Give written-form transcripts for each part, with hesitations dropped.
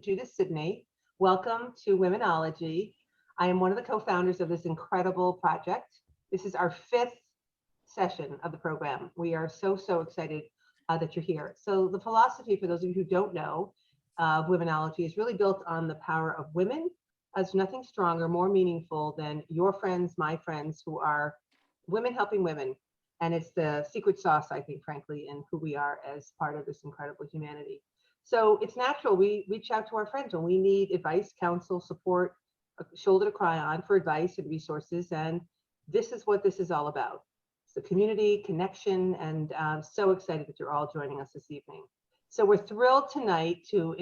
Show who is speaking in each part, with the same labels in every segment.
Speaker 1: Judith Sidney. Welcome to Womenology. I am one of the co-founders of this incredible project. This is our fifth session of the program. We are so excited that you're here. So the philosophy, for those of you who don't know, of Womenology is really built on the power of women. As nothing stronger, more meaningful than your friends, my friends, who are women helping women. And it's the secret sauce, I think, frankly, in who we are as part of this incredible humanity. So it's natural. We reach out to our friends when we need advice, counsel, support, a shoulder to cry on for advice and resources. And this is what this is all about. It's the community, connection, and I'm so excited that you're all joining us this evening. So we're thrilled tonight to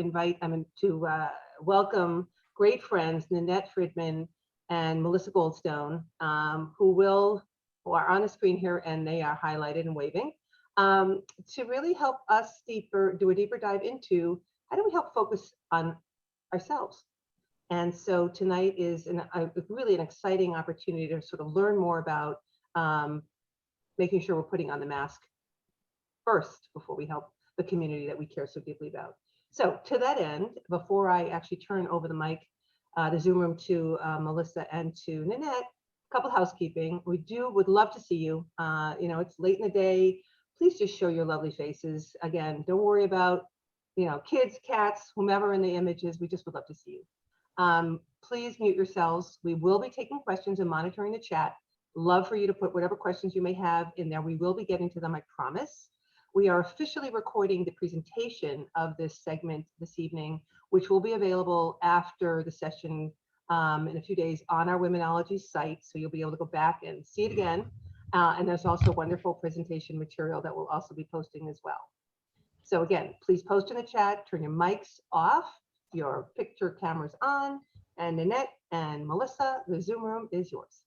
Speaker 1: welcome great friends, Nanette Fridman and Melissa Goldstone, who are on the screen here, and they are highlighted and waving. To really help us do a deeper dive into how do we help focus on ourselves. And so tonight is really an exciting opportunity to sort of learn more about making sure we're putting on the mask first before we help the community that we care so deeply about. So to that end, before I actually turn over the Zoom room to Melissa and to Nanette, a couple housekeeping. We would love to see you. It's late in the day. Please just show your lovely faces. Again, don't worry about, kids, cats, whomever in the images. We just would love to see you. Please mute yourselves. We will be taking questions and monitoring the chat. Love for you to put whatever questions you may have in there. We will be getting to them, I promise. We are officially recording the presentation of this segment this evening, which will be available after the session in a few days on our Womenology site. So you'll be able to go back and see it again. And there's also wonderful presentation material that we'll also be posting as well. So again, please post in the chat, turn your mics off, your picture cameras on, and Nanette and Melissa, the Zoom room is yours.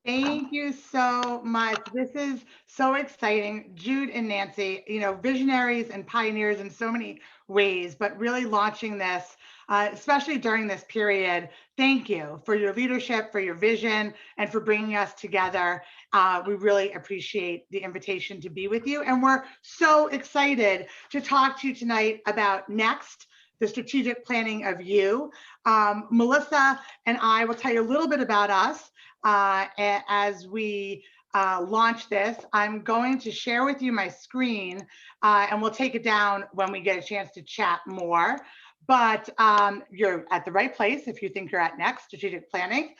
Speaker 2: Thank you so much. This is so exciting. Jude and Nancy, visionaries and pioneers in so many ways, but really launching this, especially during this period. Thank you for your leadership, for your vision, and for bringing us together. We really appreciate the invitation to be with you. And we're so excited to talk to you tonight about Next, the strategic planning of you. Melissa and I will tell you a little bit about us as we launch this. I'm going to share with you my screen and we'll take it down when we get a chance to chat more. But you're at the right place if you think you're at Next, strategic planning.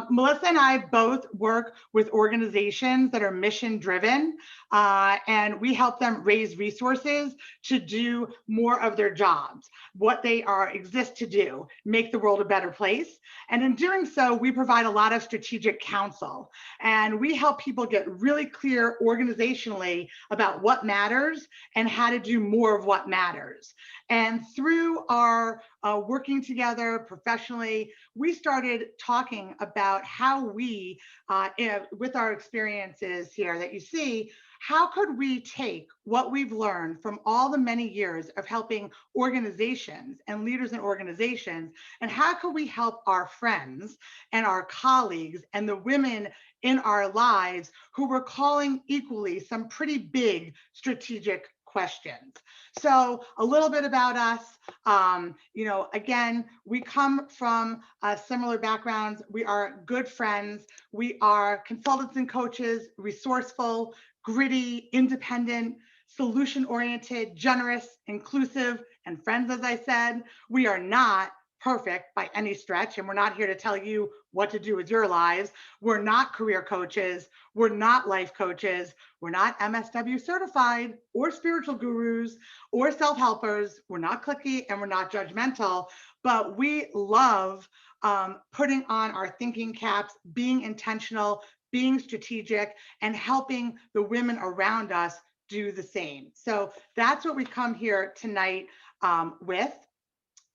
Speaker 2: Melissa and I both work with organizations that are mission driven, and we help them raise resources to do more of their jobs, what they exist to do, make the world a better place. And in doing so, we provide a lot of strategic counsel, and we help people get really clear organizationally about what matters and how to do more of what matters. And through our working together professionally, we started talking about how we, with our experiences here that you see, how could we take what we've learned from all the many years of helping organizations and leaders in organizations, and how could we help our friends and our colleagues and the women in our lives who were calling equally some pretty big strategic questions. So a little bit about us, again, we come from similar backgrounds. We are good friends. We are consultants and coaches, resourceful, gritty, independent, solution-oriented, generous, inclusive, and friends, as I said. We are not perfect by any stretch, and we're not here to tell you what to do with your lives. We're not career coaches. We're not life coaches. We're not MSW certified or spiritual gurus or self-helpers. We're not cliquey and we're not judgmental, but we love putting on our thinking caps, being intentional, being strategic, and helping the women around us do the same. So that's what we come here tonight with.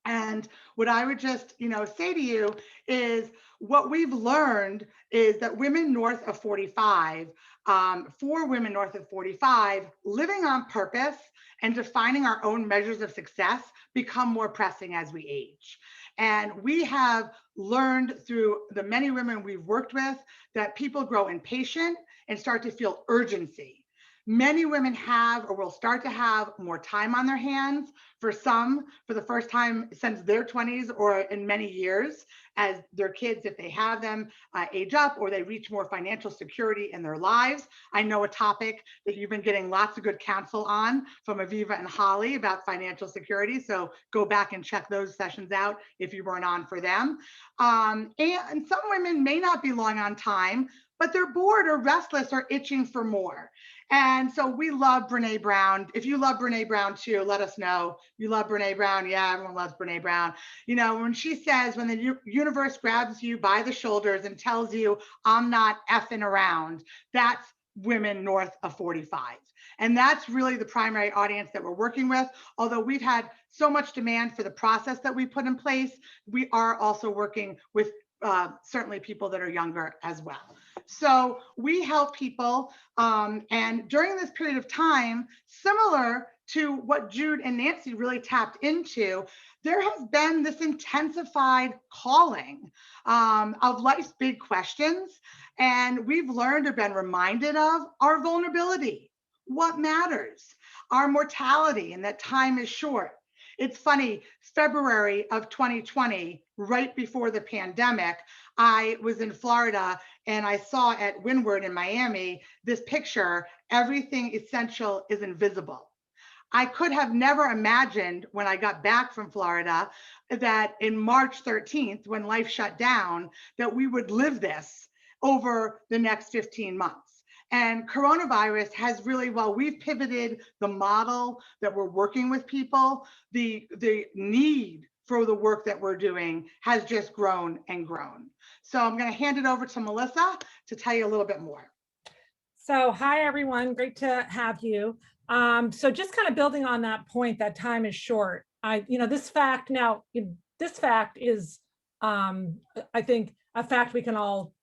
Speaker 2: And what I would just, say to you is what we've learned is that women north of 45, for women north of 45, living on purpose and defining our own measures of success become more pressing as we age. And we have learned through the many women we've worked with that people grow impatient and start to feel urgency. Many women have or will start to have more time on their hands. For some, for the first time since their 20s or in many years, as their kids, if they have them, age up or they reach more financial security in their lives. I know a topic that you've been getting lots of good counsel on from Aviva and Holly about financial security. So go back and check those sessions out if you weren't on for them. And some women may not be long on time, but they're bored or restless or itching for more. And so we love Brene Brown. If you love Brene Brown too, let us know. You love Brene Brown? Yeah, everyone loves Brene Brown. You know, when she says, when the universe grabs you by the shoulders and tells you, I'm not effing around, that's women north of 45. And that's really the primary audience that we're working with. Although we've had so much demand for the process that we put in place, we are also working with certainly people that are younger as well. So we help people, and during this period of time, similar to what Jude and Nancy really tapped into, there has been this intensified calling of life's big questions, and we've learned or been reminded of our vulnerability, what matters, our mortality, and that time is short. It's funny, February of 2020, right before the pandemic, I was in Florida and I saw at Windward in Miami this picture, everything essential is invisible. I could have never imagined when I got back from Florida that in March 13th, when life shut down, that we would live this over the next 15 months. And coronavirus has really, while we've pivoted the model that we're working with people, the need for the work that we're doing has just grown and grown. So I'm going to hand it over to Melissa to tell you a little bit more.
Speaker 3: So hi, everyone. Great to have you. So just kind of building on that point, that time is short. This fact is, I think, a fact we can all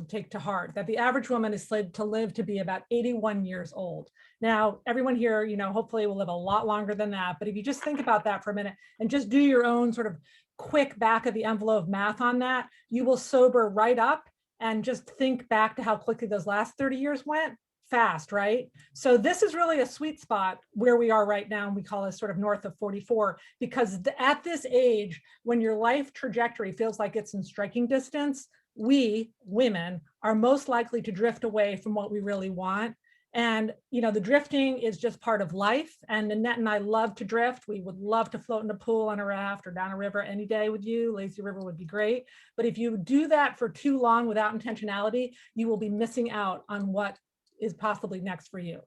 Speaker 3: take to heart, that the average woman is slated to live to be about 81 years old. Now, everyone here, hopefully will live a lot longer than that. But if you just think about that for a minute and just do your own sort of quick back of the envelope math on that, you will sober right up and just think back to how quickly those last 30 years went. Fast, right? So this is really a sweet spot where we are right now. And we call this sort of north of 44, because at this age, when your life trajectory feels like it's in striking distance, we women are most likely to drift away from what we really want. And, the drifting is just part of life. And Nanette and I love to drift. We would love to float in a pool on a raft or down a river any day with you. Lazy river would be great. But if you do that for too long without intentionality, you will be missing out on what is possibly next for you.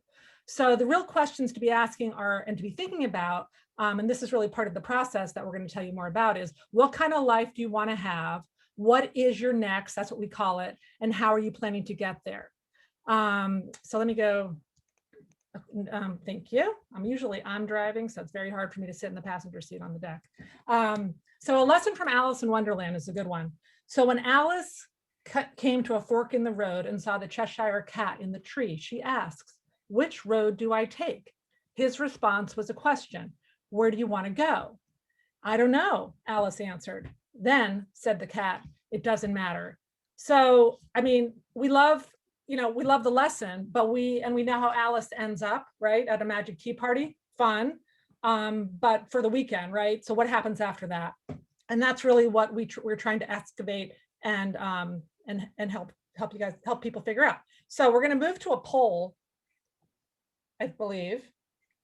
Speaker 3: So the real questions to be asking are, and to be thinking about, and this is really part of the process that we're going to tell you more about, is what kind of life do you want to have? What is your next? That's what we call it. And how are you planning to get there? So let me go. Thank you. I'm driving, so it's very hard for me to sit in the passenger seat on the deck. So a lesson from Alice in Wonderland is a good one. So when Alice came to a fork in the road and saw the Cheshire Cat in the tree, she asks, "Which road do I take?" His response was a question. "Where do you want to go?" "I don't know," Alice answered. "Then," said the cat, "it doesn't matter." So, we love the lesson, but we know how Alice ends up, right? At a magic tea party, fun, but for the weekend, right? So what happens after that? And that's really what we're trying to excavate and help people figure out. So we're going to move to a poll, I believe.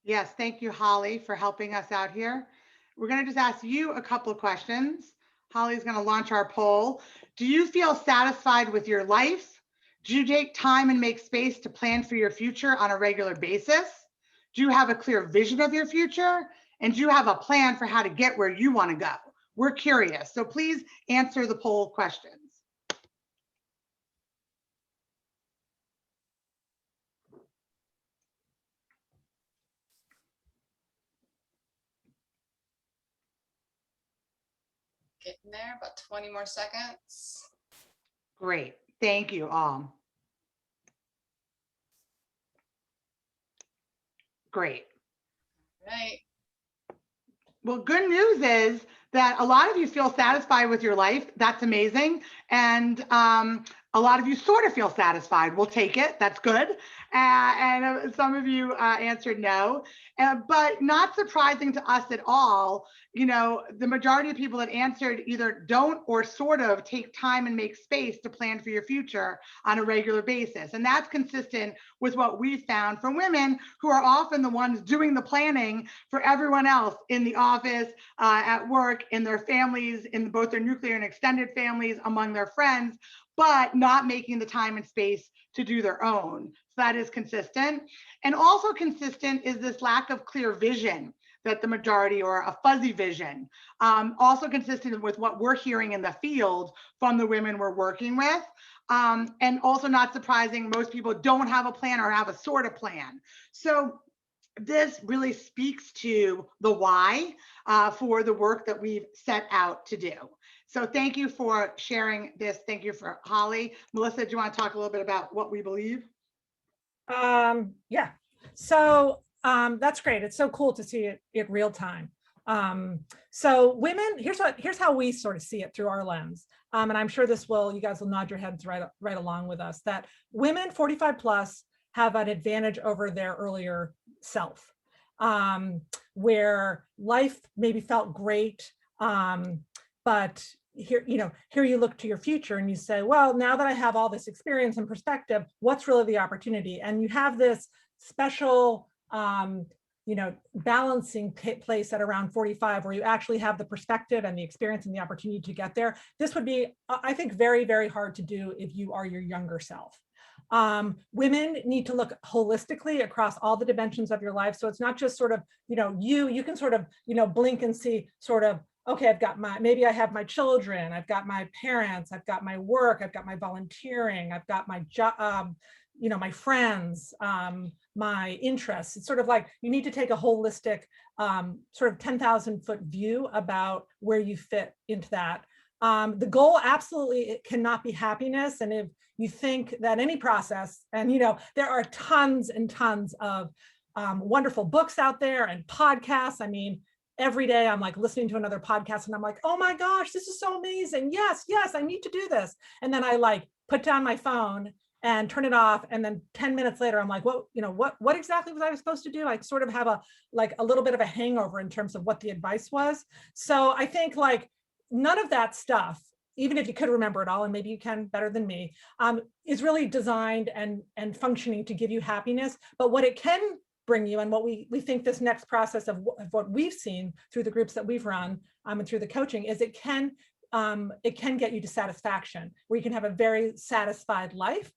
Speaker 2: Yes, thank you, Holly, for helping us out here. We're going to just ask you a couple of questions. Holly's going to launch our poll. Do you feel satisfied with your life? Do you take time and make space to plan for your future on a regular basis? Do you have a clear vision of your future? And do you have a plan for how to get where you want to go? We're curious, so please answer the poll questions.
Speaker 4: Getting there, about 20 more seconds.
Speaker 2: Great, thank you all. Great.
Speaker 4: Right.
Speaker 2: Well, good news is that a lot of you feel satisfied with your life. That's amazing. And A lot of you sort of feel satisfied. We'll take it. That's good. And some of you answered no. But not surprising to us at all, you know, the majority of people that answered either don't or sort of take time and make space to plan for your future on a regular basis. And that's consistent with what we found from women who are often the ones doing the planning for everyone else in the office, at work, in their families, in both their nuclear and extended families, among their friends, but not making the time and space to do their own. So that is consistent. And also consistent is this lack of clear vision that the majority, or a fuzzy vision. Also consistent with what we're hearing in the field from the women we're working with. And also not surprising, most people don't have a plan or have a sort of plan. So this really speaks to the why for the work that we've set out to do. So thank you for sharing this. Thank you for Holly. Melissa, do you want to talk a little bit about what we believe?
Speaker 3: Yeah. So that's great. It's so cool to see it real time. So women, here's how we sort of see it through our lens. And I'm sure you guys will nod your heads right along with us, that women 45 plus have an advantage over their earlier self, where life maybe felt great, but here you look to your future and you say, well, now that I have all this experience and perspective, what's really the opportunity? And you have this special, balancing place at around 45, where you actually have the perspective and the experience and the opportunity to get there. This would be, I think, very, very hard to do if you are your younger self. Women need to look holistically across all the dimensions of your life. So it's not just sort of, you can sort of, blink and see sort of, okay, maybe I have my children, I've got my parents, I've got my work, I've got my volunteering, I've got my job, my friends, my interests. It's sort of like you need to take a holistic sort of 10,000 foot view about where you fit into that. The goal absolutely, it cannot be happiness. And if you think that any process, and there are tons and tons of wonderful books out there and podcasts. I mean, every day I'm like listening to another podcast and I'm like, oh my gosh, this is so amazing. Yes, I need to do this. And then I like put down my phone and turn it off. And then 10 minutes later, I'm like, what exactly was I supposed to do? I sort of have a little bit of a hangover in terms of what the advice was. So I think like none of that stuff, even if you could remember it all, and maybe you can better than me, is really designed and functioning to give you happiness. But what it can bring you, and what we think this next process of what we've seen through the groups that we've run and through the coaching, is it can get you to satisfaction, where you can have a very satisfied life,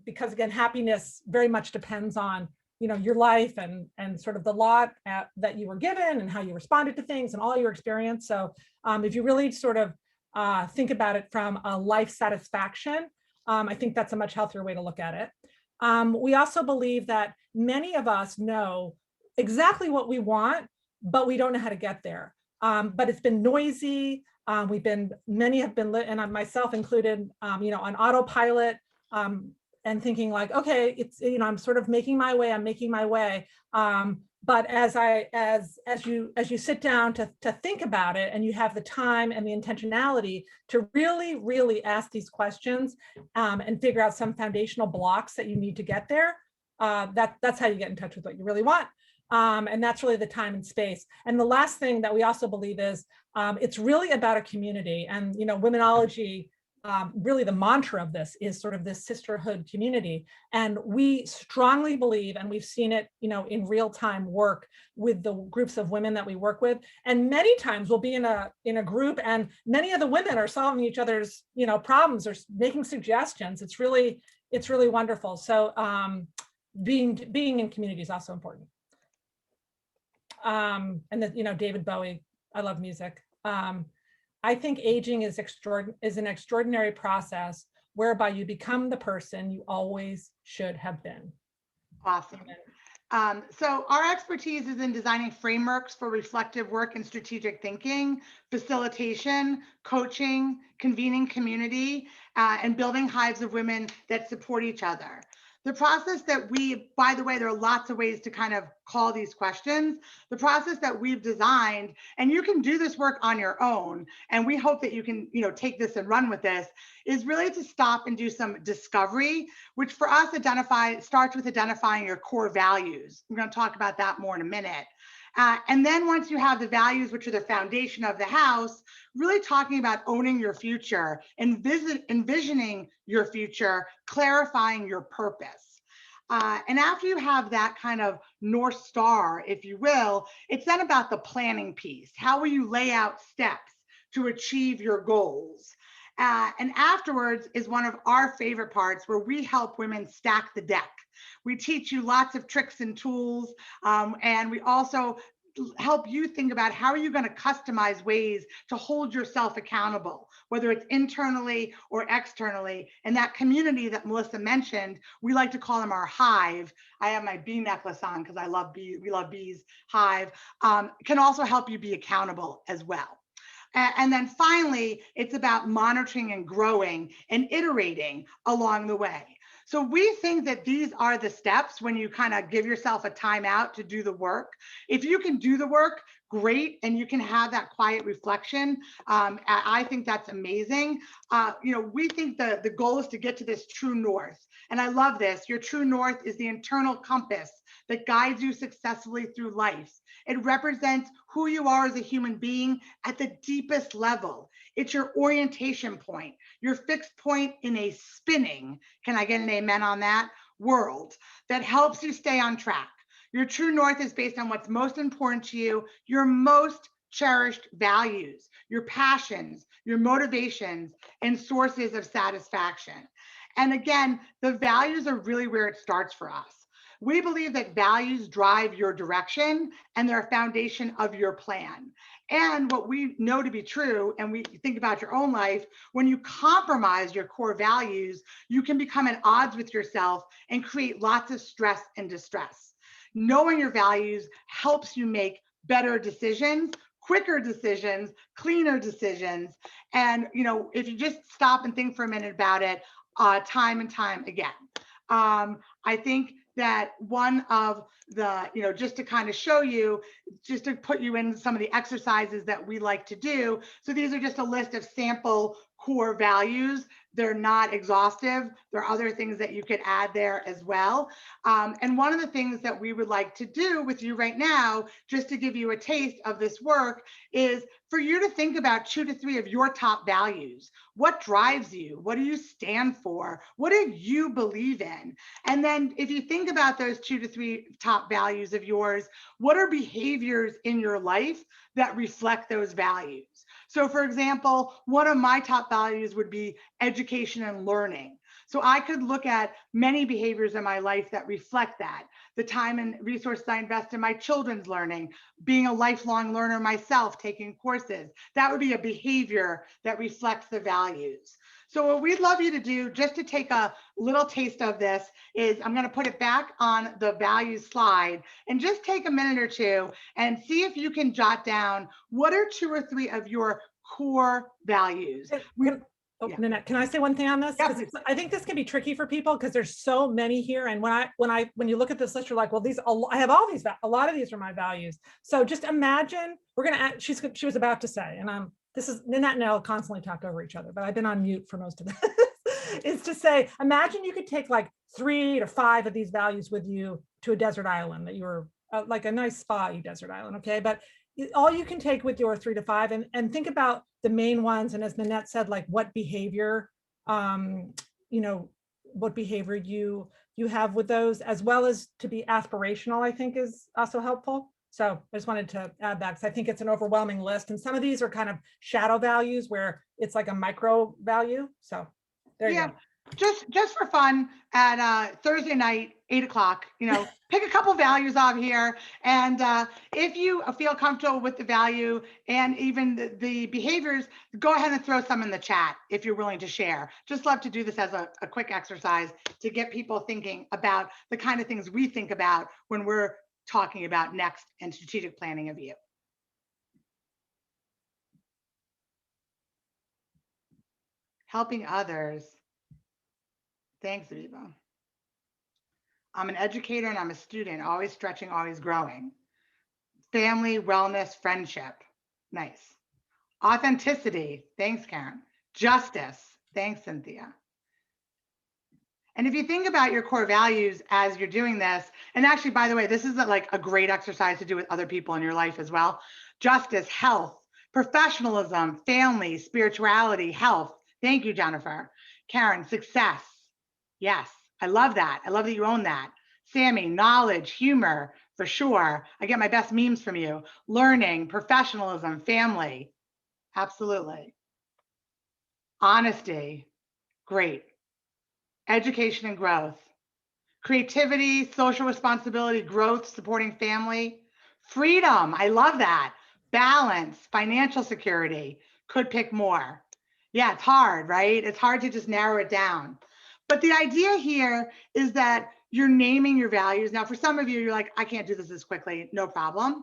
Speaker 3: because again, happiness very much depends on your life and sort of the lot that you were given and how you responded to things and all your experience. So if you really sort of think about it from a life satisfaction, I think that's a much healthier way to look at it. We also believe that many of us know exactly what we want, but we don't know how to get there. But it's been noisy. Many have been lit, and myself included, on autopilot, and thinking like, okay, it's, I'm sort of making my way. But as you sit down to think about it, and you have the time and the intentionality to really, really ask these questions, and figure out some foundational blocks that you need to get there, that's how you get in touch with what you really want. And that's really the time and space. And the last thing that we also believe is, it's really about a community. And, Womenology, really the mantra of this is sort of this sisterhood community. And we strongly believe, and we've seen it, in real time work with the groups of women that we work with. And many times we'll be in a group, and many of the women are solving each other's, problems or making suggestions. It's really wonderful. So being in community is also important. And that, David Bowie, I love music. I think aging is an extraordinary process whereby you become the person you always should have been.
Speaker 2: Awesome. So our expertise is in designing frameworks for reflective work and strategic thinking, facilitation, coaching, convening community, and building hives of women that support each other. The process that by the way, there are lots of ways to kind of call these questions. The process that we've designed, and you can do this work on your own, and we hope that you can, take this and run with this, is really to stop and do some discovery, which for us starts with identifying your core values. We're going to talk about that more in a minute. And then once you have the values, which are the foundation of the house, really talking about owning your future, envisioning your future, clarifying your purpose. And after you have that kind of North Star, if you will, it's then about the planning piece. How will you lay out steps to achieve your goals? And afterwards is one of our favorite parts, where we help women stack the deck. We teach you lots of tricks and tools, and we also help you think about how are you going to customize ways to hold yourself accountable, whether it's internally or externally. And that community that Melissa mentioned, we like to call them our hive. I have my bee necklace on because I love bees. We love bees. Hive can also help you be accountable as well. And then finally, it's about monitoring and growing and iterating along the way. So we think that these are the steps when you kind of give yourself a timeout to do the work. If you can do the work, great, and you can have that quiet reflection. I think that's amazing. We think the goal is to get to this true north. And I love this. Your true north is the internal compass that guides you successfully through life. It represents who you are as a human being at the deepest level. It's your orientation point, your fixed point in a spinning, can I get an amen on that, world that helps you stay on track. Your true north is based on what's most important to you, your most cherished values, your passions, your motivations, and sources of satisfaction. And again, the values are really where it starts for us. We believe that values drive your direction and they're a foundation of your plan. And what we know to be true, and we think about your own life, when you compromise your core values, you can become at odds with yourself and create lots of stress and distress. Knowing your values helps you make better decisions, quicker decisions, cleaner decisions. And, if you just stop and think for a minute about it, time and time again. I think that one of the, just to kind of show you, just to put you in some of the exercises that we like to do. So these are just a list of sample core values. They're not exhaustive. There are other things that you could add there as well. And one of the things that we would like to do with you right now, just to give you a taste of this work, is for you to think about 2 to 3 of your top values. What drives you? What do you stand for? What do you believe in? And then if you think about those 2 to 3 top values of yours, what are behaviors in your life that reflect those values? So for example, one of my top values would be education and learning. So I could look at many behaviors in my life that reflect that. The time and resources I invest in my children's learning, being a lifelong learner myself, taking courses, that would be a behavior that reflects the values. So what we'd love you to do, just to take a little taste of this, is I'm going to put it back on the values slide and just take a minute or two and see if you can jot down what are 2 or 3 of your core values. Yeah.
Speaker 3: Nanette, can I say one thing on this?
Speaker 2: Yeah,
Speaker 3: I think this can be tricky for people because there's so many here. And when you look at this list, you're like, well, I have all these, a lot of these are my values. So just imagine she was about to say, and this is Nanette and I'll constantly talk over each other, but I've been on mute for most of this, is to say, imagine you could take like 3 to 5 of these values with you to a desert island that you were like a nice spa desert island. Okay. But all you can take with your 3 to 5 and think about the main ones. And as Nanette said, like what behavior, what behavior you have with those, as well as to be aspirational, I think is also helpful. So I just wanted to add that because I think it's an overwhelming list. And some of these are kind of shadow values where it's like a micro value. So there you go.
Speaker 2: Just for fun, at Thursday night, 8 o'clock, pick a couple values off here. And if you feel comfortable with the value and even the behaviors, go ahead and throw some in the chat if you're willing to share. Just love to do this as a quick exercise to get people thinking about the kind of things we think about when we're talking about next and strategic planning of you. Helping others. Thanks, Aviva. I'm an educator and I'm a student, always stretching, always growing. Family, wellness, friendship. Nice. Authenticity. Thanks, Karen. Justice. Thanks, Cynthia. And if you think about your core values as you're doing this, and actually, by the way, this is like a great exercise to do with other people in your life as well. Justice, health, professionalism, family, spirituality, health. Thank you, Jennifer. Karen, success. Yes, I love that. I love that you own that. Sammy, knowledge, humor, for sure. I get my best memes from you. Learning, professionalism, family. Absolutely. Honesty. Great. Education and growth. Creativity, social responsibility, growth, supporting family. Freedom. I love that. Balance, financial security. Could pick more. Yeah, it's hard, right? It's hard to just narrow it down. But the idea here is that you're naming your values. Now, for some of you, you're like, I can't do this quickly. No problem.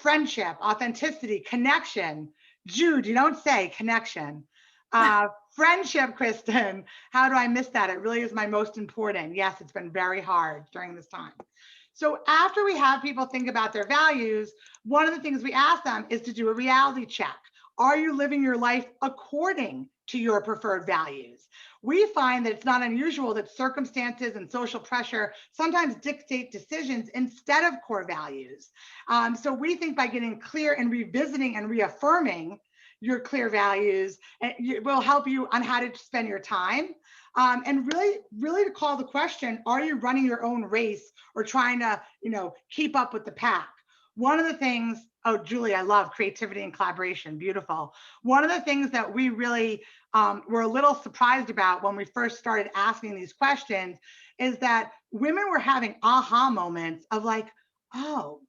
Speaker 2: Friendship, authenticity, connection. Jude, you don't say connection. Friendship, Kristen. How do I miss that? It really is my most important. Yes, it's been very hard during this time. So after we have people think about their values, one of the things we ask them is to do a reality check. Are you living your life according to your preferred values? We find that it's not unusual that circumstances and social pressure sometimes dictate decisions instead of core values. So we think by getting clear and revisiting and reaffirming your clear values, it will help you on how to spend your time. And really to call the question, are you running your own race or trying to, keep up with the pack? One of the things, oh, Julie, I love creativity and collaboration. Beautiful. One of the things that we really were a little surprised about when we first started asking these questions is that women were having aha moments of like, oh,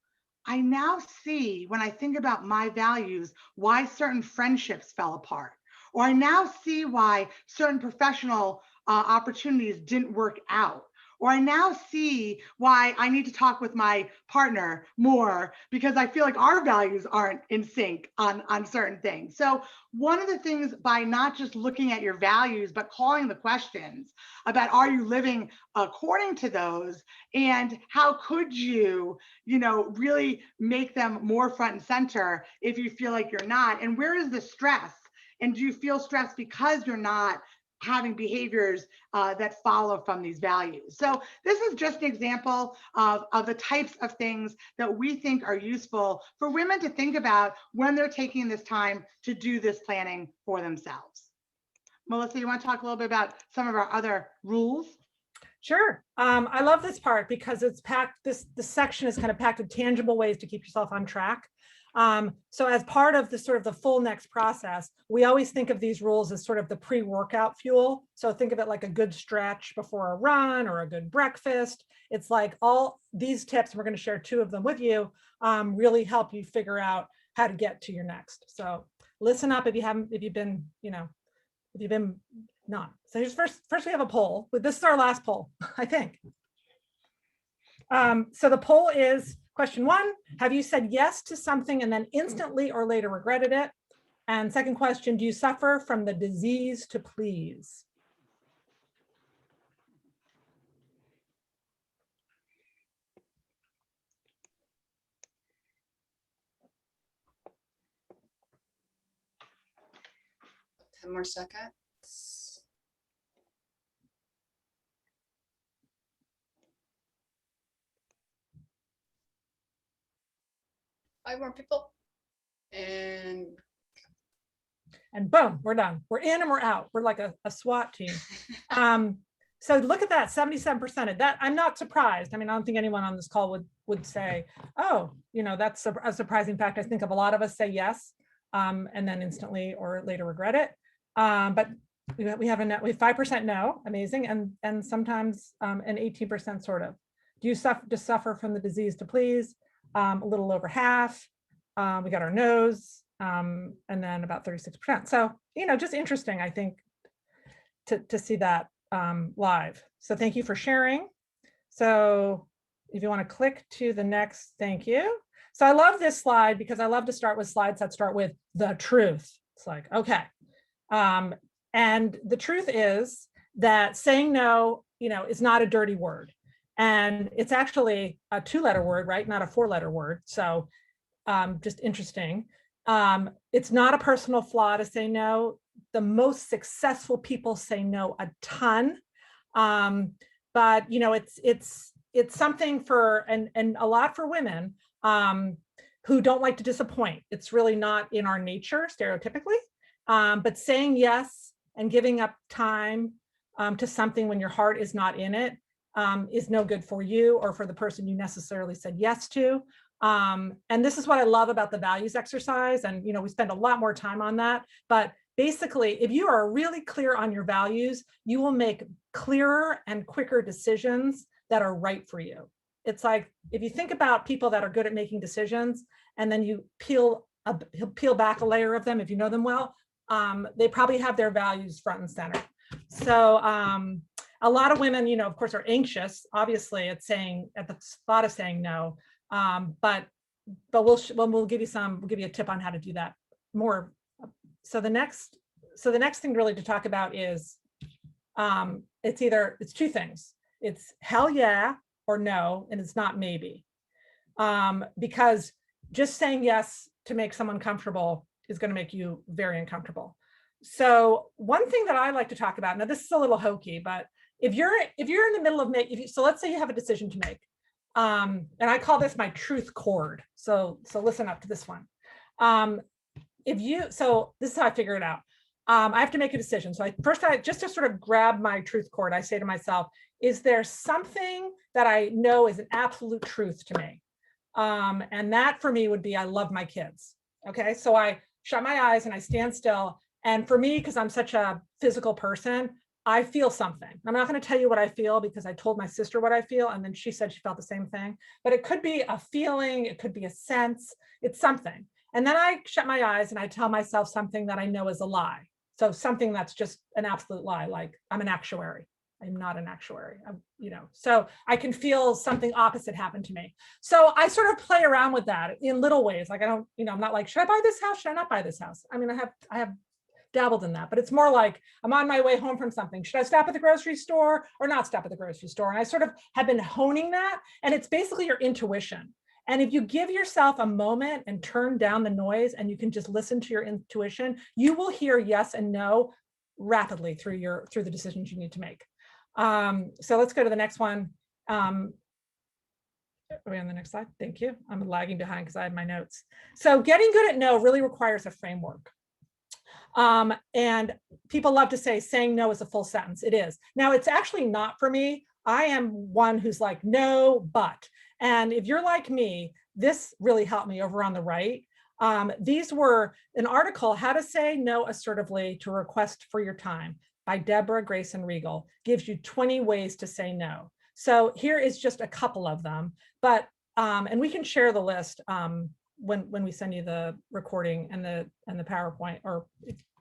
Speaker 2: I now see when I think about my values, why certain friendships fell apart. Or I now see why certain professional opportunities didn't work out. Or I now see why I need to talk with my partner more because I feel like our values aren't in sync on certain things. So one of the things by not just looking at your values, but calling the questions about are you living according to those and how could you, really make them more front and center if you feel like you're not, and where is the stress? And do you feel stressed because you're not having behaviors that follow from these values? So this is just an example of the types of things that we think are useful for women to think about when they're taking this time to do this planning for themselves. Melissa, you want to talk a little bit about some of our other rules?
Speaker 3: Sure. I love this part because it's packed, this section is kind of packed with tangible ways to keep yourself on track. So as part of the sort of the full next process, we always think of these rules as sort of the pre-workout fuel. So think of it like a good stretch before a run or a good breakfast. It's like all these tips, and we're going to share 2 of them with you, really help you figure out how to get to your next. So listen up if you've been not. So here's first we have a poll. This is our last poll, I think. So the poll is question 1, have you said yes to something and then instantly or later regretted it? And second question, do you suffer from the disease to please?
Speaker 4: Ten more seconds. Five more people. And
Speaker 3: boom, we're done. We're in and we're out. We're like a SWAT team. So look at that, 77% of that. I'm not surprised. I mean, I don't think anyone on this call would say, oh, that's a surprising fact. I think of a lot of us say yes, and then instantly or later regret it. But we have 5% no, amazing, and sometimes an 18% sort of. Do you suffer from the disease to please? A little over half. We got our no's, and then about 36%. So just interesting, I think, to see that live. So thank you for sharing. So if you want to click to the next, thank you. So I love this slide because I love to start with slides that start with the truth. It's like, okay. And the truth is that saying no, is not a dirty word. And it's actually a 2-letter word, right? Not a 4-letter word. So just interesting. It's not a personal flaw to say no. The most successful people say no a ton. But you know, it's something for, and a lot for women who don't like to disappoint. It's really not in our nature stereotypically. But saying yes and giving up time to something when your heart is not in it is no good for you or for the person you necessarily said yes to. And this is what I love about the values exercise. And, you know, we spend a lot more time on that, but basically, if you are really clear on your values, you will make clearer and quicker decisions that are right for you. It's like, if you think about people that are good at making decisions, and then you peel back a layer of them, if you know them well, they probably have their values front and center. So a lot of women, you know, of course, are anxious, obviously, at the thought of saying no. But we'll give you a tip on how to do that more. So the next thing really to talk about is it's 2 things. It's hell yeah or no, and it's not maybe. Because just saying yes to make someone comfortable is going to make you very uncomfortable. So one thing that I like to talk about, now this is a little hokey, but if you're in the middle of so let's say you have a decision to make. And I call this my truth cord. So listen up to this one. So this is how I figure it out. I have to make a decision. So just to sort of grab my truth cord, I say to myself, is there something that I know is an absolute truth to me? And that for me would be, I love my kids. Okay. So I shut my eyes and I stand still. And for me, because I'm such a physical person, I feel something. I'm not going to tell you what I feel because I told my sister what I feel, and then she said she felt the same thing. But it could be a feeling, it could be a sense, it's something. And then I shut my eyes and I tell myself something that I know is a lie. So something that's just an absolute lie, like I'm an actuary. I'm not an actuary, so I can feel something opposite happen to me. So I sort of play around with that in little ways. Like I don't, I'm not like, should I buy this house? Should I not buy this house? I mean, I have dabbled in that, but it's more like I'm on my way home from something. Should I stop at the grocery store or not stop at the grocery store? And I sort of have been honing that, and it's basically your intuition. And if you give yourself a moment and turn down the noise and you can just listen to your intuition, you will hear yes and no rapidly through the decisions you need to make. So let's go to the next one. Are we on the next slide? Thank you. I'm lagging behind because I have my notes. So getting good at no really requires a framework. And people love to say saying no is a full sentence. It is. Now, it's actually not for me. I am one who's like, no, but. And if you're like me, this really helped me over on the right. These were an article, How to Say No Assertively to a Request for Your Time by Deborah Grayson Regal, gives you 20 ways to say no. So here is just a couple of them, but, and we can share the list when we send you the recording and the PowerPoint or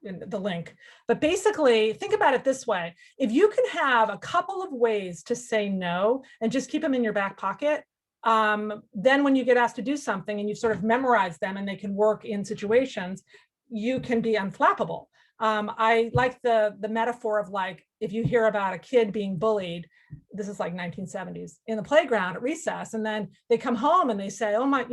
Speaker 3: the link. But basically, think about it this way. If you can have a couple of ways to say no and just keep them in your back pocket, then when you get asked to do something and you sort of memorize them and they can work in situations, you can be unflappable. I like the metaphor of like, if you hear about a kid being bullied, this is like 1970s, in the playground at recess, and then they come home and they say, oh my,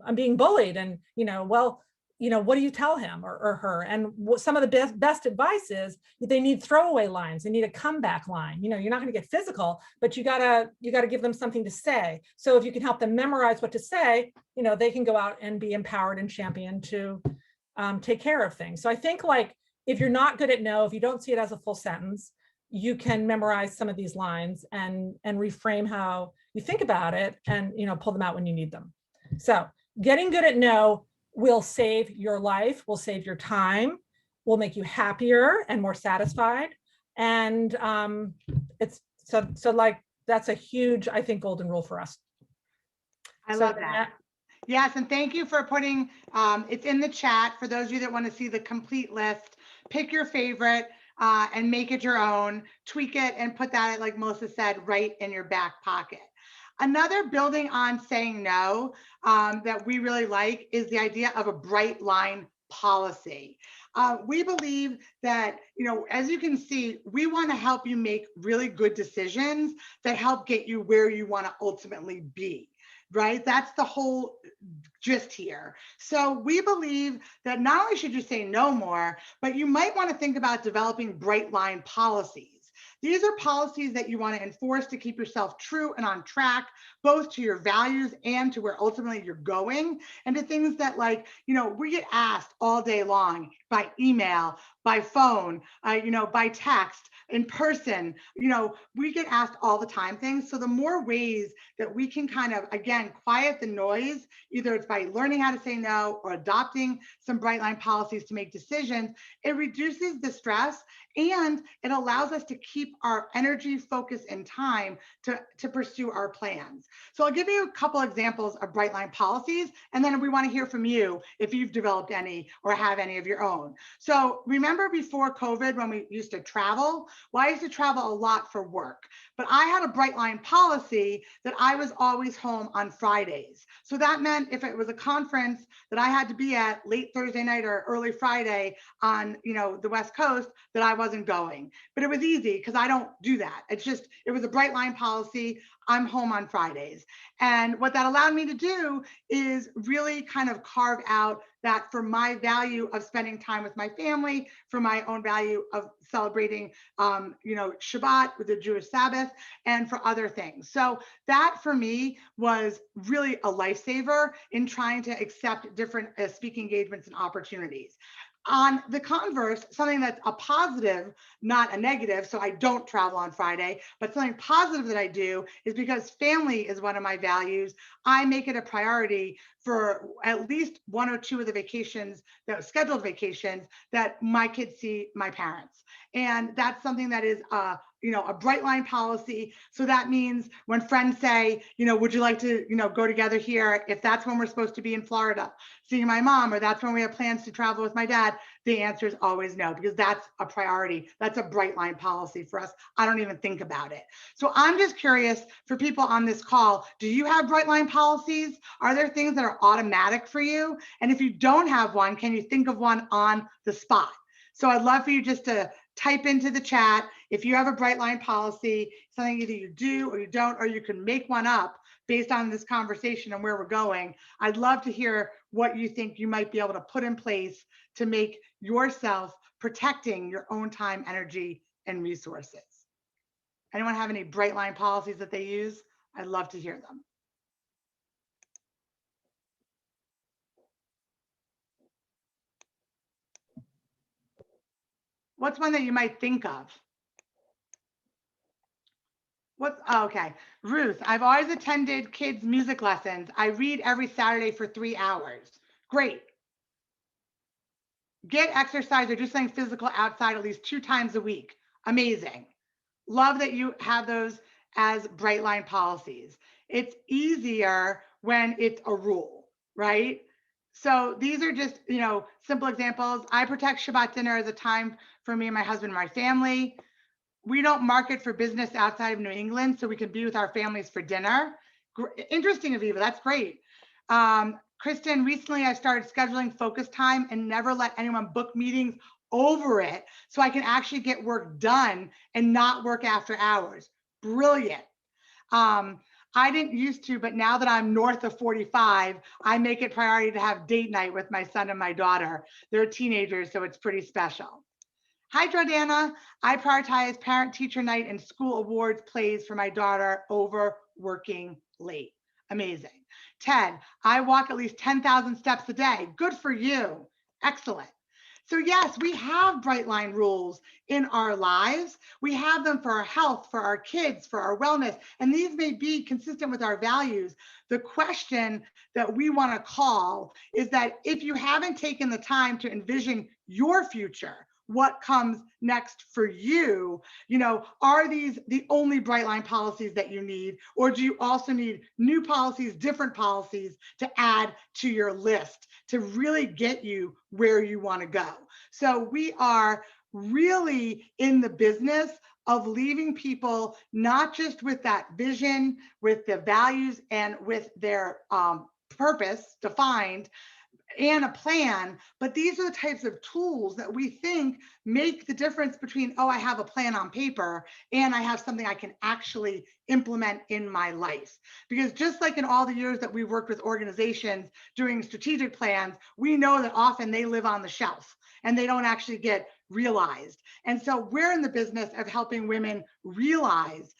Speaker 3: I'm being bullied. And, well, what do you tell him or her? And some of the best advice is they need throwaway lines. They need a comeback line. You're not going to get physical, but you gotta give them something to say. So if you can help them memorize what to say, they can go out and be empowered and championed to take care of things. So I think like, if you're not good at no, if you don't see it as a full sentence, you can memorize some of these lines and reframe how you think about it and, pull them out when you need them. So getting good at no will save your life, will save your time, will make you happier and more satisfied. And it's so like, that's a huge, I think, golden rule for us.
Speaker 2: I love that. Yes, and thank you for putting, it's in the chat for those of you that want to see the complete list. Pick your favorite and make it your own, tweak it and put that, like Melissa said, right in your back pocket. Another building on saying no that we really like is the idea of a bright line policy. We believe that, as you can see, we want to help you make really good decisions that help get you where you want to ultimately be, right? That's the whole gist here. So we believe that not only should you say no more, but you might want to think about developing bright line policies. These are policies that you want to enforce to keep yourself true and on track, both to your values and to where ultimately you're going, and to things that, like, we get asked all day long by email, by phone, by text, in person, we get asked all the time things. So the more ways that we can kind of, again, quiet the noise, either it's by learning how to say no or adopting some bright line policies to make decisions, it reduces the stress and it allows us to keep our energy, focus, and time to pursue our plans. So I'll give you a couple examples of bright line policies, and then we want to hear from you if you've developed any or have any of your own. So remember before COVID when we used to travel? Well, I used to travel a lot for work, but I had a bright line policy that I was always home on Fridays. So that meant if it was a conference that I had to be at late Thursday night or early Friday on, the West Coast, that I wasn't going. But it was easy because I don't do that. It was a bright line policy. I'm home on Fridays. And what that allowed me to do is really kind of carve out that for my value of spending time with my family, for my own value of celebrating, Shabbat with the Jewish Sabbath, and for other things. So that for me was really a lifesaver in trying to accept different speaking engagements and opportunities. On the converse, something that's a positive, not a negative, so I don't travel on Friday, but something positive that I do is because family is one of my values. I make it a priority for at least one or two of the vacations, that scheduled vacations, that my kids see my parents. And that's something that is a bright line policy. So that means when friends say, would you like to, go together here? If that's when we're supposed to be in Florida seeing my mom, or that's when we have plans to travel with my dad, the answer is always no, because that's a priority. That's a bright line policy for us. I don't even think about it. So I'm just curious for people on this call, do you have bright line policies? Are there things that are automatic for you? And if you don't have one, can you think of one on the spot? So I'd love for you just to type into the chat if you have a bright line policy, something either you do or you don't, or you can make one up based on this conversation and where we're going. I'd love to hear what you think you might be able to put in place to make yourself protecting your own time, energy, and resources. Anyone have any bright line policies that they use? I'd love to hear them. What's one that you might think of? Okay. Ruth, I've always attended kids' music lessons. I read every Saturday for 3 hours. Great. Get exercise or do something physical outside at least 2 times a week. Amazing. Love that you have those as bright line policies. It's easier when it's a rule, right? So these are just, simple examples. I protect Shabbat dinner as a time for me and my husband and my family. We don't market for business outside of New England, so we can be with our families for dinner. Interesting, Aviva, that's great. Kristen, recently I started scheduling focus time and never let anyone book meetings over it, so I can actually get work done and not work after hours. Brilliant. I didn't used to, but now that I'm north of 45, I make it priority to have date night with my son and my daughter. They're teenagers, so it's pretty special. Hi, Jordana. I prioritize parent-teacher night and school awards plays for my daughter over working late. Amazing. Ted, I walk at least 10,000 steps a day. Good for you. Excellent. So yes, we have bright line rules in our lives. We have them for our health, for our kids, for our wellness, and these may be consistent with our values. The question that we want to call is that if you haven't taken the time to envision your future, what comes next for you, are these the only bright line policies that you need, or do you also need new policies, different policies to add to your list to really get you where you want to go? So we are really in the business of leaving people not just with that vision, with the values, and with their purpose defined, and a plan, but these are the types of tools that we think make the difference between, oh, I have a plan on paper and I have something I can actually implement in my life. Because just like in all the years that we've worked with organizations doing strategic plans, we know that often they live on the shelf and they don't actually get realized. And so we're in the business of helping women realize.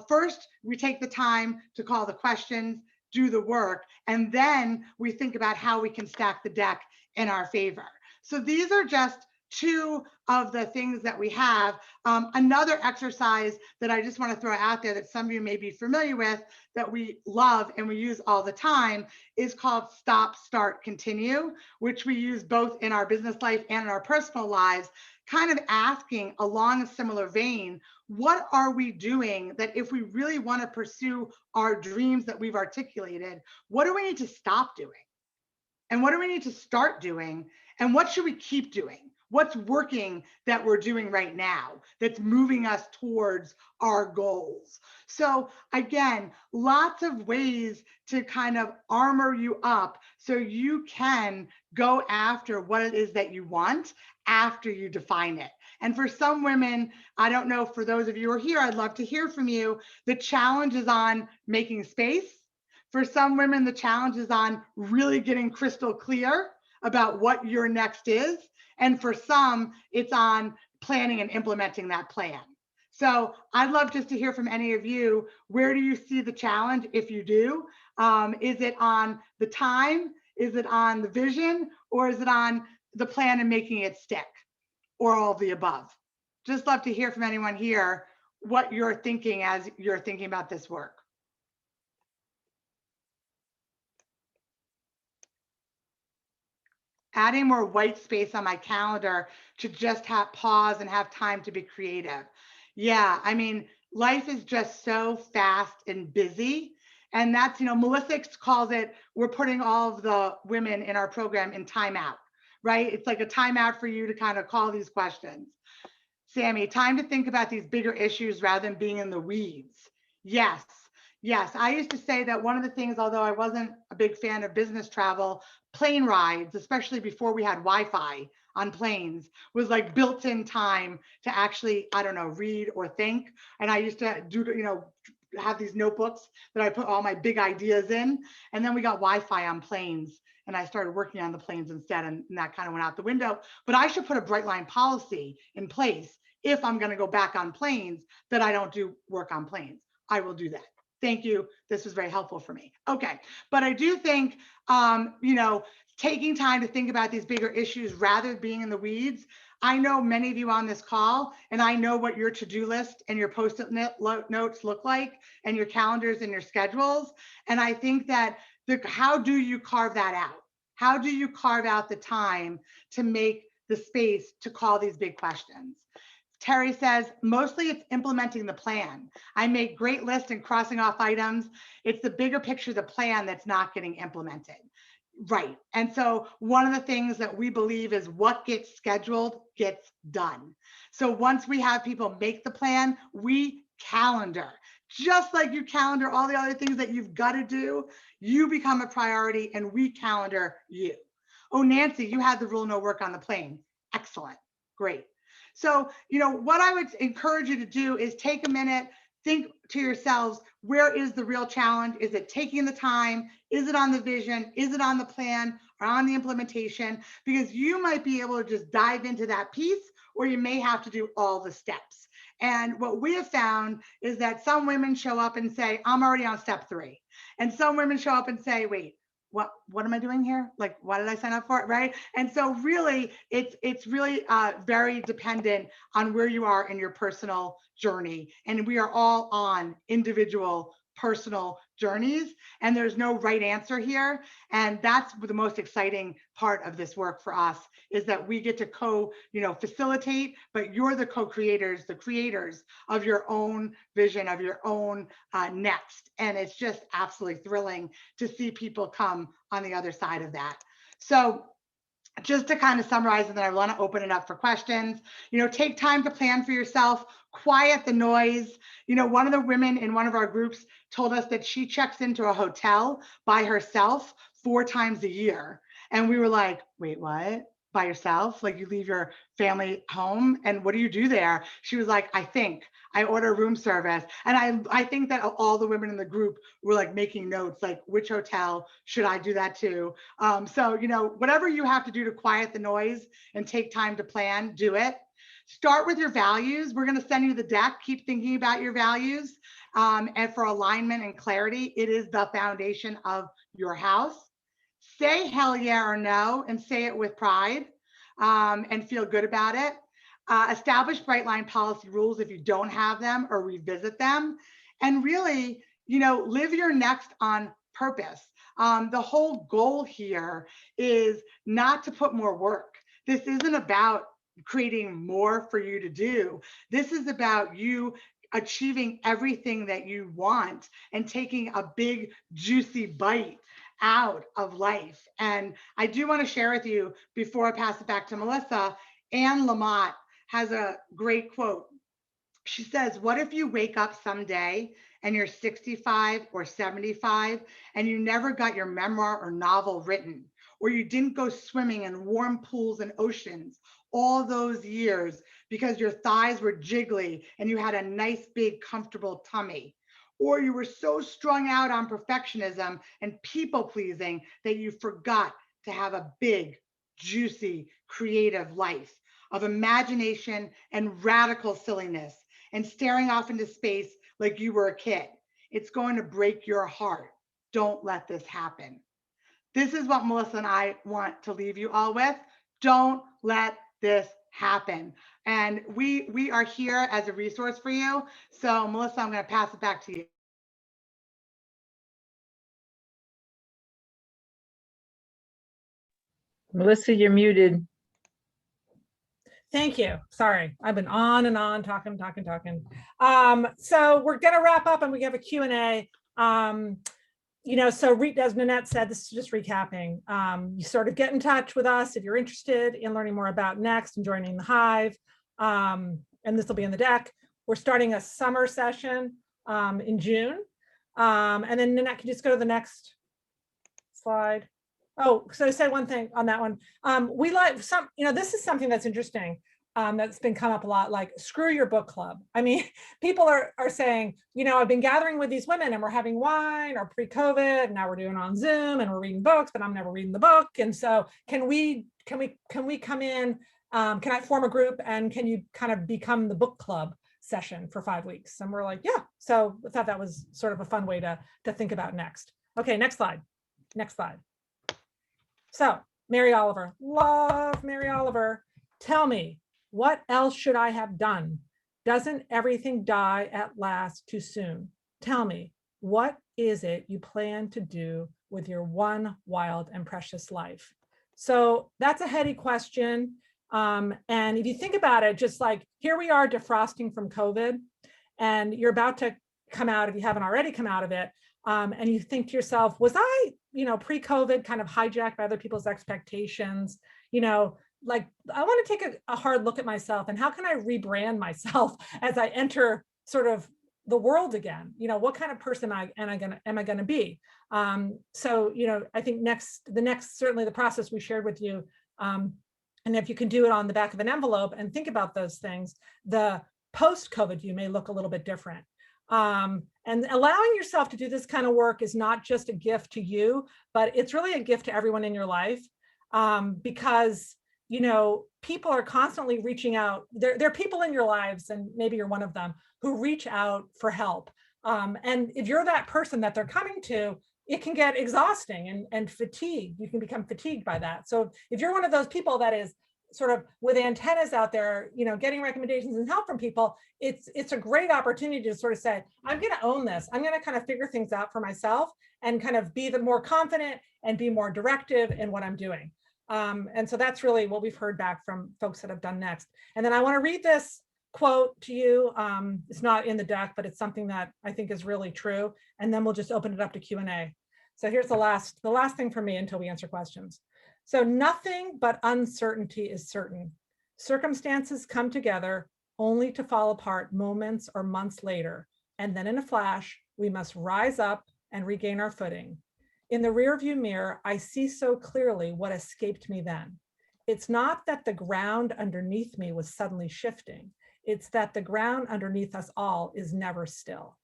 Speaker 2: First, we take the time to call the questions, do the work, and then we think about how we can stack the deck in our favor. So these are just two of the things that we have. Another exercise that I just want to throw out there that some of you may be familiar with, that we love and we use all the time, is called Stop, Start, Continue, which we use both in our business life and in our personal lives, kind of asking along a similar vein, what are we doing that if we really want to pursue our dreams that we've articulated, what do we need to stop doing? And what do we need to start doing? And what should we keep doing? What's working that we're doing right now that's moving us towards our goals? So again, lots of ways to kind of armor you up so you can go after what it is that you want after you define it. And for some women, I don't know, for those of you who are here, I'd love to hear from you. The challenge is on making space. For some women, the challenge is on really getting crystal clear about what your next is. And for some, it's on planning and implementing that plan. So I'd love just to hear from any of you. Where do you see the challenge if you do? Is it on the time? Is it on the vision? Or is it on the plan and making it stick? Or all of the above? Just love to hear from anyone here what you're thinking as you're thinking about this work. Adding more white space on my calendar to just have pause and have time to be creative. Yeah, I mean, life is just so fast and busy. And that's, Melissa calls it, we're putting all of the women in our program in timeout, right? It's like a timeout for you to kind of call these questions. Sammy, time to think about these bigger issues rather than being in the weeds. Yes. Yes, I used to say that one of the things, although I wasn't a big fan of business travel, plane rides, especially before we had Wi-Fi on planes, was like built-in time to actually, I don't know, read or think. And I used to do, have these notebooks that I put all my big ideas in. And then we got Wi-Fi on planes and I started working on the planes instead, and that kind of went out the window. But I should put a bright line policy in place if I'm going to go back on planes that I don't do work on planes. I will do that. Thank you. This was very helpful for me. Okay. But I do think, taking time to think about these bigger issues rather than being in the weeds. I know many of you on this call, and I know what your to-do list and your post-it notes look like, and your calendars and your schedules. And I think that how do you carve that out? How do you carve out the time to make the space to call these big questions? Terry says, mostly it's implementing the plan. I make great lists and crossing off items. It's the bigger picture, the plan that's not getting implemented. Right. And so one of the things that we believe is what gets scheduled gets done. So once we have people make the plan, we calendar. Just like you calendar all the other things that you've got to do, you become a priority and we calendar you. Oh, Nancy, you had the rule no work on the plane. Excellent. Great. So, what I would encourage you to do is take a minute, think to yourselves, where is the real challenge? Is it taking the time? Is it on the vision? Is it on the plan or on the implementation? Because you might be able to just dive into that piece, or you may have to do all the steps. And what we have found is that some women show up and say, I'm already on step 3. And some women show up and say, wait, what am I doing here? Like, why did I sign up for it, right? And so really, it's really very dependent on where you are in your personal journey. And we are all on individual personal journeys, and there's no right answer here. And that's the most exciting part of this work for us, is that we get to facilitate, but you're the co-creators, the creators of your own vision, of your own next. And it's just absolutely thrilling to see people come on the other side of that. So just to kind of summarize, and then I want to open it up for questions, take time to plan for yourself, quiet the noise. One of the women in one of our groups told us that she checks into a hotel by herself 4 times a year. And we were like, wait, what? By yourself? Like you leave your family home? And what do you do there? She was like, I order room service. And I think that all the women in the group were like making notes, like which hotel should I do that to? So, whatever you have to do to quiet the noise and take time to plan, do it. Start with your values. We're going to send you the deck. Keep thinking about your values. And for alignment and clarity, it is the foundation of your house. Say hell yeah or no and say it with pride and feel good about it. Establish bright line policy rules if you don't have them, or revisit them. And really, live your next on purpose. The whole goal here is not to put more work. This isn't about creating more for you to do. This is about you achieving everything that you want and taking a big, juicy bite out of life. And I do want to share with you, before I pass it back to Melissa, Anne Lamott has a great quote. She says, what if you wake up someday and you're 65 or 75 and you never got your memoir or novel written, or you didn't go swimming in warm pools and oceans all those years because your thighs were jiggly and you had a nice, big, comfortable tummy? Or you were so strung out on perfectionism and people pleasing that you forgot to have a big, juicy, creative life of imagination and radical silliness and staring off into space like you were a kid. It's going to break your heart. Don't let this happen. This is what Melissa and I want to leave you all with. Don't let this happen. And we are here as a resource for you. So Melissa, I'm going to pass it back to you.
Speaker 5: Melissa, you're muted.
Speaker 3: Thank you. Sorry, I've been on and on talking. So we're going to wrap up and we have a Q&A. So as Nanette said, this is just recapping. You sort of get in touch with us if you're interested in learning more about Next and joining the Hive. And this will be in the deck. We're starting a summer session in June. And then Nanette, can you just go to the next slide? Oh, so to say one thing on that one, we like some, this is something that's interesting. That's been come up a lot, like screw your book club. I mean, people are saying, I've been gathering with these women and we're having wine, or pre-COVID, and now we're doing it on Zoom and we're reading books, but I'm never reading the book. And so can we come in, can I form a group and can you kind of become the book club session for 5 weeks? And we're like, yeah. So I thought that was sort of a fun way to think about Next. Okay, next slide. So Mary Oliver, love Mary Oliver. Tell me, what else should I have done? Doesn't everything die at last too soon? Tell me, what is it you plan to do with your one wild and precious life? So that's a heady question. And if you think about it, just like here we are defrosting from COVID, and you're about to come out, if you haven't already come out of it, and you think to yourself, was I, pre-COVID kind of hijacked by other people's expectations? Like I want to take a hard look at myself and how can I rebrand myself as I enter sort of the world again? What kind of person am I going to be? So, I think certainly the process we shared with you, and if you can do it on the back of an envelope and think about those things, the post-COVID you may look a little bit different. And allowing yourself to do this kind of work is not just a gift to you, but it's really a gift to everyone in your life, because people are constantly reaching out. There are people in your lives, and maybe you're one of them, who reach out for help. And if you're that person that they're coming to, it can get exhausting and fatigued. You can become fatigued by that. So if you're one of those people that is sort of with antennas out there, getting recommendations and help from people, it's a great opportunity to sort of say, I'm going to own this. I'm going to kind of figure things out for myself and kind of be the more confident and be more directive in what I'm doing. And so that's really what we've heard back from folks that have done Next. And then I want to read this quote to you. It's not in the deck, but it's something that I think is really true. And then we'll just open it up to Q&A. So here's the last thing for me until we answer questions. So nothing but uncertainty is certain. Circumstances come together only to fall apart moments or months later. And then in a flash, we must rise up and regain our footing. In the rearview mirror, I see so clearly what escaped me then. It's not that the ground underneath me was suddenly shifting. It's that the ground underneath us all is never still.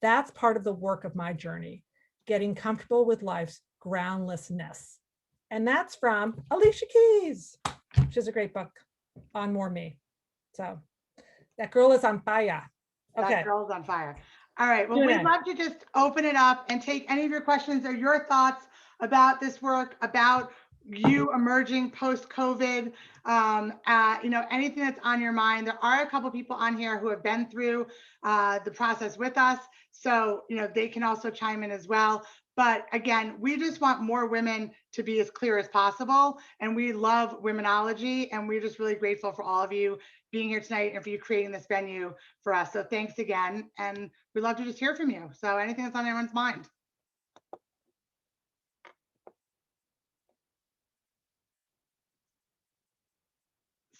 Speaker 3: That's part of the work of my journey, getting comfortable with life's groundlessness. And that's from Alicia Keys, which is a great book on More Me. So that girl is on fire. Okay.
Speaker 2: That girl's on fire. All right. Well,
Speaker 3: Q&A.
Speaker 2: we'd love to just open it up and take any of your questions or your thoughts about this work, about you emerging post-COVID, anything that's on your mind. There are a couple people on here who have been through the process with us. So, they can also chime in as well. But again, we just want more women to be as clear as possible. And we love womenology. And we're just really grateful for all of you being here tonight and for you creating this venue for us. So thanks again. And we'd love to just hear from you. So anything that's on anyone's mind.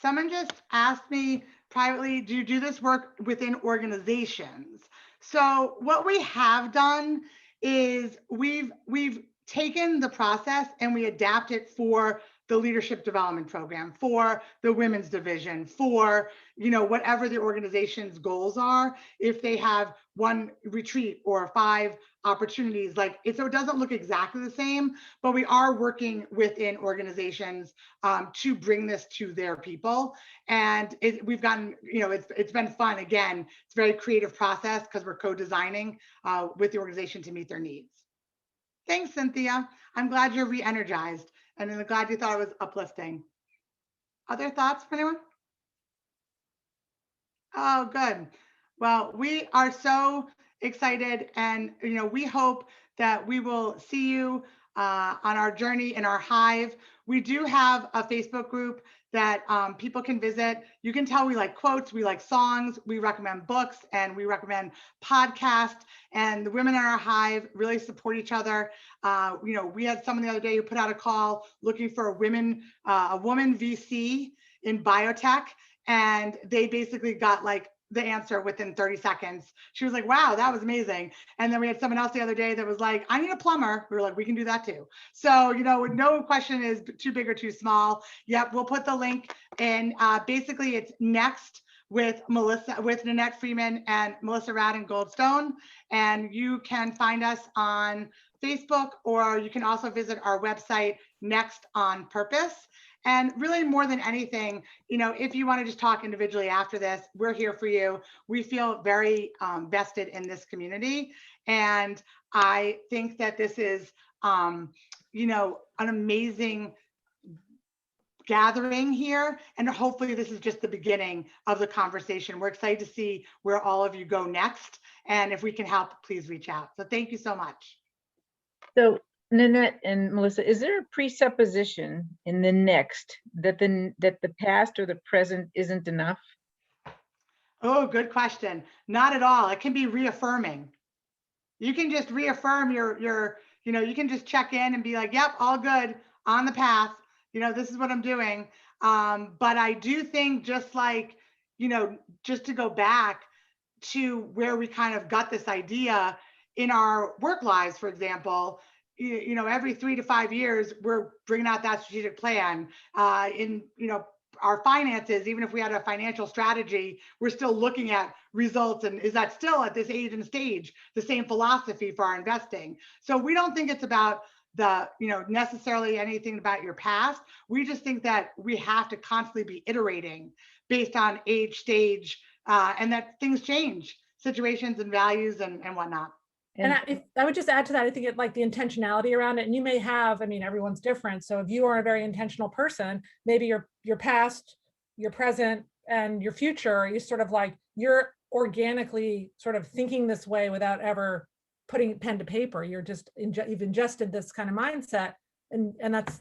Speaker 2: Someone just asked me privately, do you do this work within organizations? So what we have done is we've taken the process and we adapt it for the leadership development program, for the women's division, for whatever the organization's goals are. If they have one retreat or 5 opportunities, so it doesn't look exactly the same, but we are working within organizations to bring this to their people. And we've gotten, it's been fun. Again, it's a very creative process because we're co-designing with the organization to meet their needs. Thanks, Cynthia. I'm glad you're re-energized, and I'm glad you thought it was uplifting. Other thoughts from anyone? Oh, good. Well, we are so excited, and we hope that we will see you on our journey in our hive. We do have a Facebook group that people can visit. You can tell we like quotes, we like songs, we recommend books, and we recommend podcasts. And the women in our hive really support each other. We had someone the other day who put out a call looking for a woman VC in biotech, and they basically got the answer within 30 seconds. She was like, wow, that was amazing. And then we had someone else the other day that was like, I need a plumber. We were like, we can do that too. So, no question is too big or too small. Yep, we'll put the link in. Basically, it's Next with Nanette Fridman and Melissa Radin Goldstone. And you can find us on Facebook, or you can also visit our website, Next on Purpose. And really, more than anything, if you want to just talk individually after this, we're here for you. We feel very vested in this community. And I think that this is, an amazing gathering here. And hopefully this is just the beginning of the conversation. We're excited to see where all of you go next. And if we can help, please reach out. So thank you so much.
Speaker 5: So Nanette and Melissa, is there a presupposition in the next that the past or the present isn't enough?
Speaker 2: Oh, good question. Not at all. It can be reaffirming. You can just reaffirm you can just check in and be like, yep, all good, on the path. This is what I'm doing. But I do think just to go back to where we kind of got this idea in our work lives, for example, every 3 to 5 years, we're bringing out that strategic plan. Our finances, even if we had a financial strategy, we're still looking at results. And is that still at this age and stage, the same philosophy for our investing? So we don't think it's about necessarily anything about your past. We just think that we have to constantly be iterating based on age, stage, and that things change, situations and values and whatnot.
Speaker 3: And I would just add to that, I think the intentionality around it, and you may have, everyone's different. So if you are a very intentional person, maybe your past, your present, and your future, you sort of you're organically sort of thinking this way without ever putting pen to paper. You've ingested this kind of mindset, and that's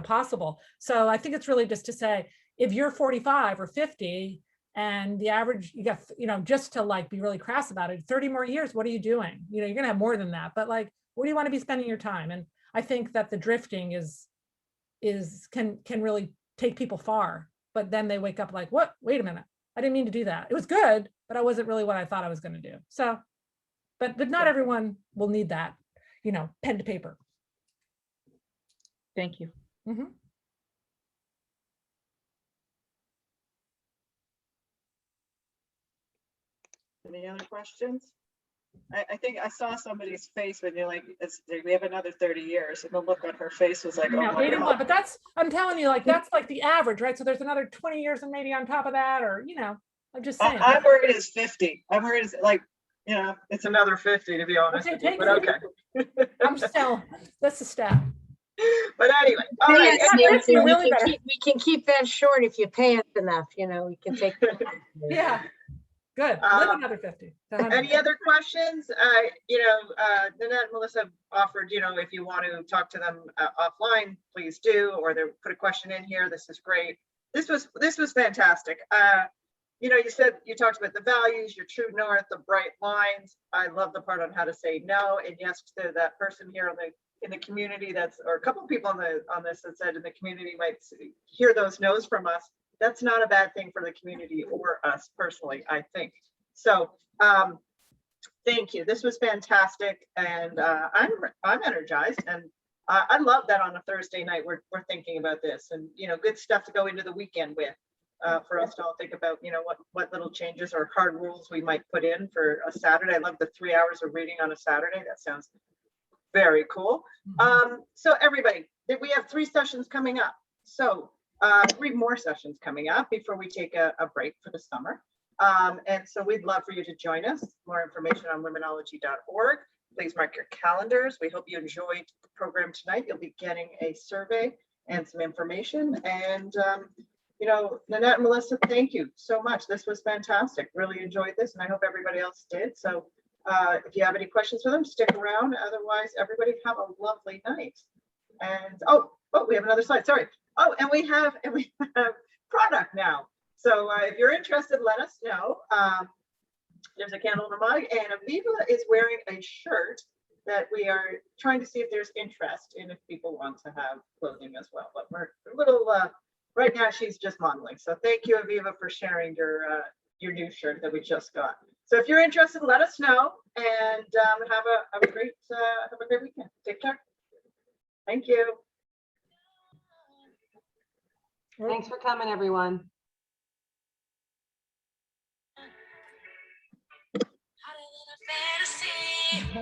Speaker 3: possible. So I think it's really just to say, if you're 45 or 50, and the average, you got, just to be really crass about it, 30 more years, what are you doing? You're going to have more than that, but where do you want to be spending your time? And I think that the drifting can really take people far, but then they wake up what? Wait a minute. I didn't mean to do that. It was good, but I wasn't really what I thought I was going to do. So, but not everyone will need that, pen to paper.
Speaker 5: Thank you.
Speaker 3: Mhm.
Speaker 6: Any other questions? I think I saw somebody's face when you're like, we have another 30 years, and the look on her face was like, oh
Speaker 3: No,
Speaker 6: my
Speaker 3: 81,
Speaker 6: God.
Speaker 3: but that's, I'm telling you, like, that's like the average, right? So there's another 20 years and maybe on top of that, or, you know, I'm just saying.
Speaker 6: I'm worried it's 50. I'm worried it's like, you know, it's another 50 to be honest
Speaker 3: Okay,
Speaker 6: with you,
Speaker 3: take
Speaker 6: but
Speaker 3: it.
Speaker 6: okay.
Speaker 3: I'm just telling, that's the stat.
Speaker 6: But anyway, all right.
Speaker 7: Yes,
Speaker 3: That's
Speaker 7: Nancy,
Speaker 3: actually really better.
Speaker 7: we can keep that short if you pay us enough, you know, we can take.
Speaker 3: Yeah, good. Live another 50 to 100.
Speaker 6: Any other questions? Nanette and Melissa offered, if you want to talk to them offline, please do, or they put a question in here. This is great. This was fantastic. You said, you talked about the values, your true north, the bright lines. I love the part on how to say no and yes to that person here in the community or a couple of people on this that said in the community might hear those no's from us. That's not a bad thing for the community or us personally, I think. So thank you. This was fantastic. And I'm energized. And I love that on a Thursday night, we're thinking about this and, good stuff to go into the weekend with for us to all think about, what little changes or hard rules we might put in for a Saturday. I love the 3 hours of reading on a Saturday. That sounds very cool. So everybody, we have 3 sessions coming up. So 3 more sessions coming up before we take a break for the summer. And so we'd love for you to join us. More information on womenology.org. Please mark your calendars. We hope you enjoyed the program tonight. You'll be getting a survey and some information. And, Nanette and Melissa, thank you so much. This was fantastic. Really enjoyed this, and I hope everybody else did. So if you have any questions for them, stick around. Otherwise, everybody have a lovely night. And we have another slide. Sorry. Oh, and we have product now. So if you're interested, let us know. There's a candle in a mug, and Aviva is wearing a shirt that we are trying to see if there's interest in if people want to have clothing as well. But we're a little right now. She's just modeling. So thank you, Aviva, for sharing your new shirt that we just got. So if you're interested, let us know, and have a great weekend. Take care. Thank you.
Speaker 1: Thanks for coming, everyone.